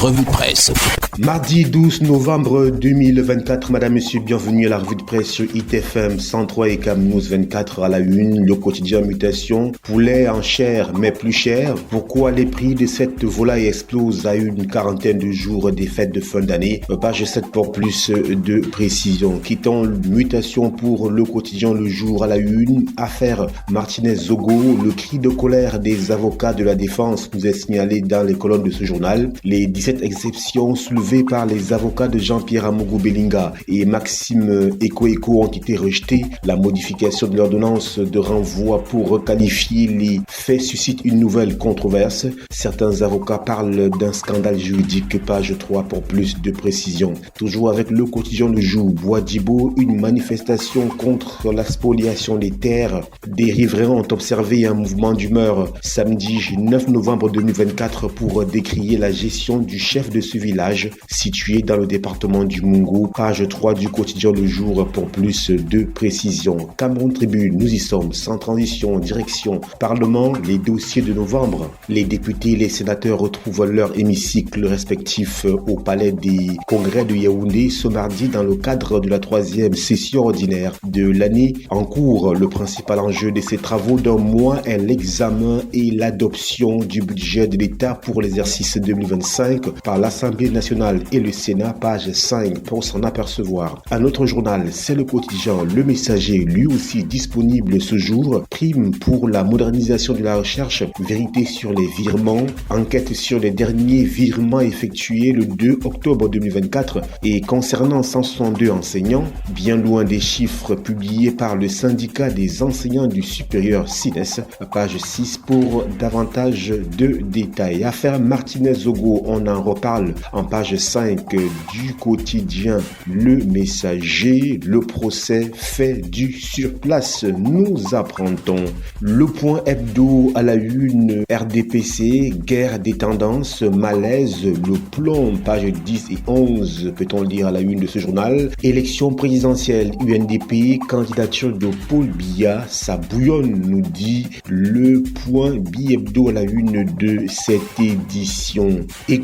revue de presse. Mardi 12 novembre 2024, madame, monsieur, bienvenue à la revue de presse sur ITFM 103 et Cam News 24 à la une, le quotidien mutation. Poulet en chair, mais plus cher. Pourquoi les prix de cette volaille explosent à une quarantaine de jours des fêtes de fin d'année? Page 7 pour plus de précision. Quittons mutation pour le quotidien Le Jour à la une. Affaire Martinez-Zogo, le cri de colère des avocats de la défense nous est signalé dans les colonnes de ce journal. Les 17 exceptions soulevées par les avocats de Jean-Pierre Amougou-Belinga et Maxime Eko ont été rejetées. La modification de l'ordonnance de renvoi pour requalifier les faits suscite une nouvelle controverse. Certains avocats parlent d'un scandale juridique. Page 3 pour plus de précision. Toujours avec le quotidien Le Jour, Bois-d'Ibo, une manifestation contre la spoliation des terres. Des riverains ont observé un mouvement d'humeur samedi 9 novembre 2024 pour décrier la gestion du chef de ce village situé dans le département du Mungo. Page 3 du quotidien Le Jour pour plus de précision. Cameroun Tribune, nous y sommes, sans transition, direction, Parlement, les dossiers de novembre. Les députés et les sénateurs retrouvent leur hémicycle respectif au palais des congrès de Yaoundé ce mardi dans le cadre de la 3e session ordinaire de l'année en cours. Le principal enjeu de ces travaux d'un mois est l'examen et l'adoption du budget de l'État pour l'exercice 2025 par l'Assemblée nationale et le Sénat, page 5 pour s'en apercevoir. Un autre journal, c'est le quotidien Le Messager, lui aussi disponible ce jour. Prime pour la modernisation de la recherche, vérité sur les virements, enquête sur les derniers virements effectués le 2 octobre 2024 et concernant 162 enseignants, bien loin des chiffres publiés par le syndicat des enseignants du supérieur SINES, page 6 pour davantage de détails. Affaire Martinez-Zogo, on en reparle en page 5 du quotidien Le Messager. Le procès fait du surplace, nous apprendons. Le point hebdo à la une, RDPC, guerre des tendances, malaise, le plomb, page 10 et 11, peut-on lire à la une de ce journal. Élection présidentielle, UNDP, candidature de Paul Biya, ça bouillonne, nous dit le point bi-hebdo à la une de cette édition.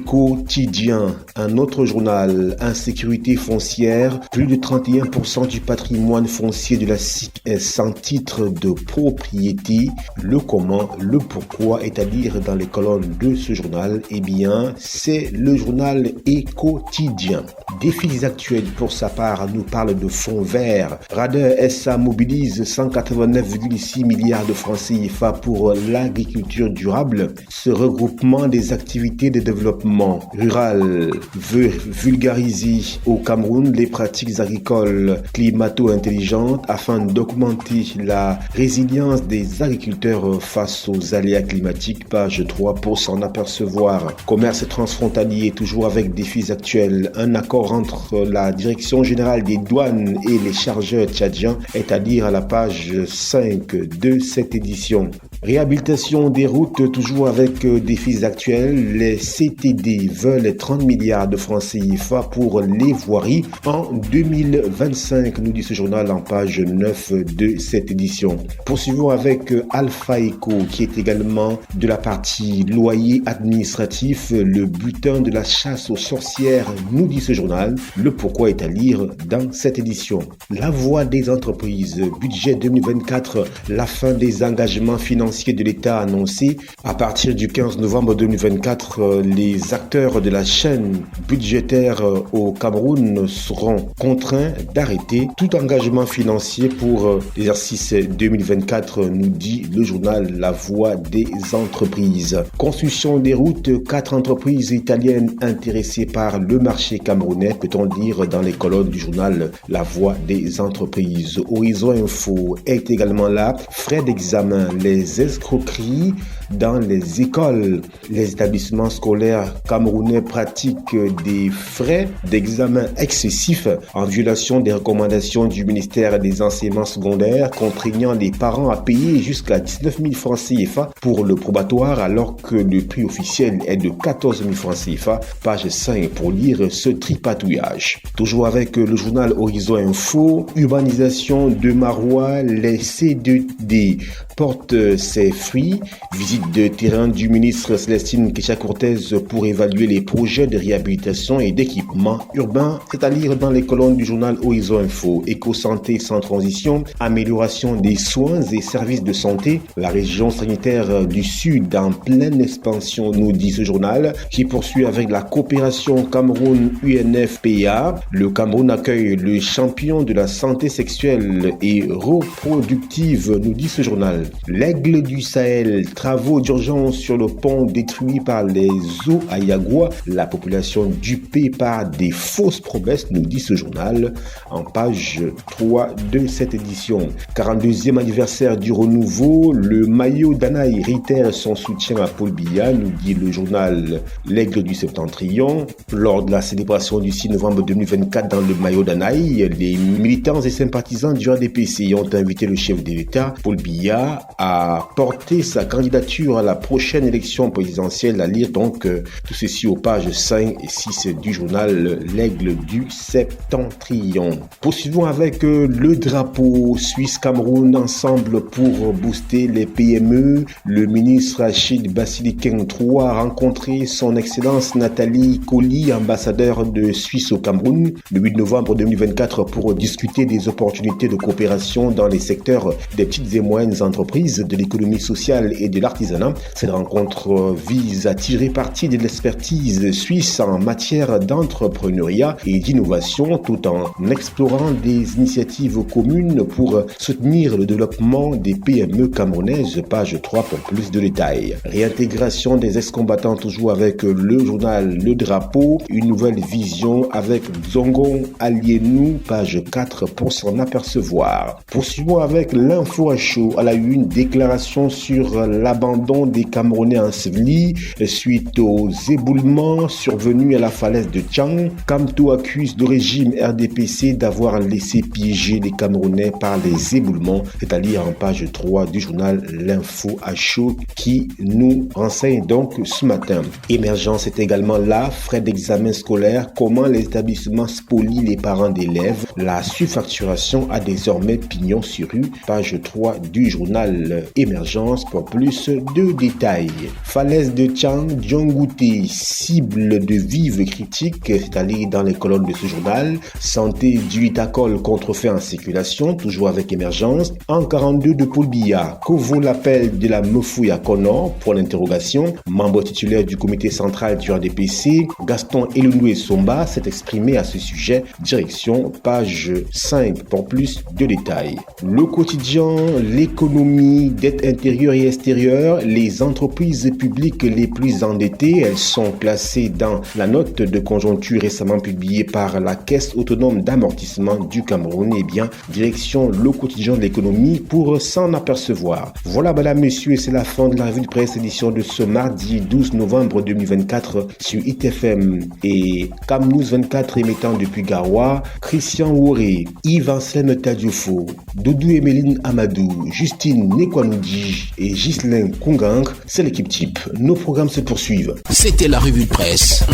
Quotidien, un autre journal, insécurité foncière, plus de 31% du patrimoine foncier de la SIC est sans titre de propriété. Le comment, le pourquoi est à lire dans les colonnes de ce journal. Eh bien, c'est le journal Quotidien. Défis actuels pour sa part nous parle de fonds verts. Rader SA mobilise 189,6 milliards de francs CFA pour l'agriculture durable. Ce regroupement des activités de développement rural veut vulgariser au Cameroun les pratiques agricoles climato-intelligentes afin d'augmenter la résilience des agriculteurs face aux aléas climatiques. Page 3 pour s'en apercevoir. Commerce transfrontalier, toujours avec défis actuels. Un accord entre la Direction générale des douanes et les chargeurs tchadiens est à lire à la page 5 de cette édition. Réhabilitation des routes, toujours avec défis actuels. Les CTD veulent 30 milliards de francs CFA pour les voiries en 2025, nous dit ce journal en page 9 de cette édition. Poursuivons avec Alpha Eco, qui est également de la partie loyer administratif, le butin de la chasse aux sorcières, nous dit ce journal. Le pourquoi est à lire dans cette édition. La voix des entreprises, budget 2024, la fin des engagements financiers de l'État annoncé. À partir du 15 novembre 2024, les acteurs de la chaîne budgétaire au Cameroun seront contraints d'arrêter tout engagement financier pour l'exercice 2024, nous dit le journal La Voix des entreprises. Construction des routes, 4 entreprises italiennes intéressées par le marché camerounais, peut-on lire dans les colonnes du journal La Voix des entreprises. Horizon Info est également là. Frais d'examen, les escroqueries dans les écoles. Les établissements scolaires camerounais pratiquent des frais d'examen excessifs en violation des recommandations du ministère des enseignements secondaires, contraignant les parents à payer jusqu'à 19 000 francs CFA pour le probatoire alors que le prix officiel est de 14 000 francs CFA. Page 5 pour lire ce tripatouillage. Toujours avec le journal Horizon Info, urbanisation de Marois, les C2D portent ses fruits. Visite de terrain du ministre Célestine Kécha-Cortez pour évaluer les projets de réhabilitation et d'équipement urbain, c'est à dire dans les colonnes du journal Horizon Info. Éco-santé sans transition, amélioration des soins et services de santé. La région sanitaire du Sud en pleine expansion, nous dit ce journal, qui poursuit avec la coopération Cameroun-UNFPA. Le Cameroun accueille le champion de la santé sexuelle et reproductive, nous dit ce journal. L'Aigle du Sahel, travaux d'urgence sur le pont détruit par les eaux à Yagua. La population dupée par des fausses promesses, nous dit ce journal, en page 3 de cette édition. 42e anniversaire du renouveau, le maillot d'Anaï réitère son soutien à Paul Biya, nous dit le journal L'Aigle du Septentrion. Lors de la célébration du 6 novembre 2024 dans le maillot d'Anaï, les militants et sympathisants du RDPC ont invité le chef de l'État, Paul Biya, à porter sa candidature à la prochaine élection présidentielle, à lire donc tout ceci aux pages 5 et 6 du journal L'Aigle du Septentrion. Poursuivons avec le drapeau Suisse-Cameroun ensemble pour booster les PME. Le ministre Achid Bassili-Keng III a rencontré son excellence Nathalie Colli, ambassadeur de Suisse au Cameroun, le 8 novembre 2024 pour discuter des opportunités de coopération dans les secteurs des petites et moyennes entreprises, de l'économie sociale et de l'artisanat. Cette rencontre vise à tirer parti de l'expertise suisse en matière d'entrepreneuriat et d'innovation tout en explorant des initiatives communes pour soutenir le développement des PME camerounaises. Page 3 pour plus de détails. Réintégration des ex-combattants toujours avec le journal Le Drapeau. Une nouvelle vision avec Zongon Alienou. Page 4 pour s'en apercevoir. Poursuivons avec l'info à chaud à la une. Déclaration sur l'abandon des Camerounais ensevelis suite aux éboulements survenus à la falaise de Tchang. Kamto accuse le régime RDPC d'avoir laissé piéger les Camerounais par les éboulements. C'est à lire en page 3 du journal L'info à chaud qui nous renseigne donc ce matin. Émergence est également là. Frais d'examen scolaire. Comment les établissements spolient les parents d'élèves. La surfacturation a désormais pignon sur rue. Page 3 du journal Émergence pour plus de détails. Falaise de Tchang, Djongouté, cible de vives critiques, c'est-à-dire dans les colonnes de ce journal. Santé du Litacol contrefait en circulation, toujours avec Émergence. En 42 de Paul Biya, que vaut l'appel de la Mefouille à Connor, pour l'interrogation. Membre titulaire du comité central du RDPC, Gaston Elounou Somba s'est exprimé à ce sujet. Direction, page 5 pour plus de détails. Le quotidien, l'économie, dette intérieure et extérieure, les entreprises publiques les plus endettées, elles sont classées dans la note de conjoncture récemment publiée par la Caisse autonome d'amortissement du Cameroun. Eh bien, direction le quotidien de l'économie pour s'en apercevoir. Voilà, madame, messieurs, c'est la fin de la revue de presse édition de ce mardi 12 novembre 2024 sur ITFM et CamNews 24 émettant depuis Garoua, Christian Woré, Yves-Anselme Tadiofo, Doudou Emeline Amadou, Justine Nekwanoudji et Ghislain Kungang, c'est l'équipe type. Nos programmes se poursuivent. C'était la revue de presse.